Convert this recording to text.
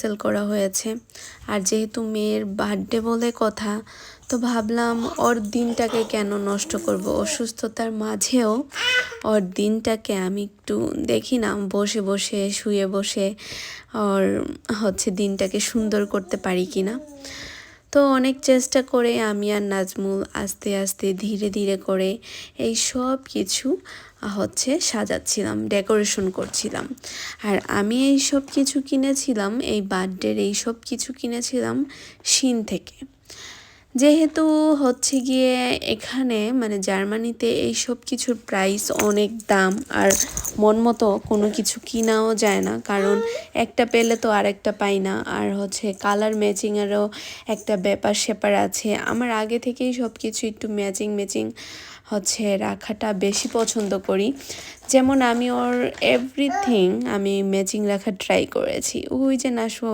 Sell করা হয়েছে। আর যেহেতু মেয়ের বার্থডে বলে কথা, তো ভাবলাম ওর দিনটাকে কেন নষ্ট করব, অসুস্থতার মাঝেও ওর দিনটাকে আমি একটু দেখি না, বসে বসে শুয়ে বসে ওর দিনটাকে সুন্দর করতে পারি কি না। তো অনেক চেষ্টা করে আমি আর নাজমুল আস্তে আস্তে ধীরে ধীরে করে এই সব কিছু সাজাচ্ছিলাম, ডেকোরেশন করছিলাম। আর আমি এই সব কিছু কিনেছিলাম, এই বার্থডের এই সব কিছু কিনেছিলাম শিন থেকে। যেহেতু গিয়ে এখানে মানে জার্মানিতে এই সব কিছুর প্রাইস অনেক দাম, আর মন মতো কোনো কিছু কিনাও যায় না, কারণ একটা পেলে তো আরেকটা পাই না। আর কালার ম্যাচিংয়েরও একটা ব্যাপার স্যাপার আছে। আমার আগে থেকেই সব কিছু একটু ম্যাচিং রাখাটা বেশি পছন্দ করি। যেমন আমি ওর এভরিথিং আমি ম্যাচিং রাখার ট্রাই করেছি। ওই যে নাশওয়া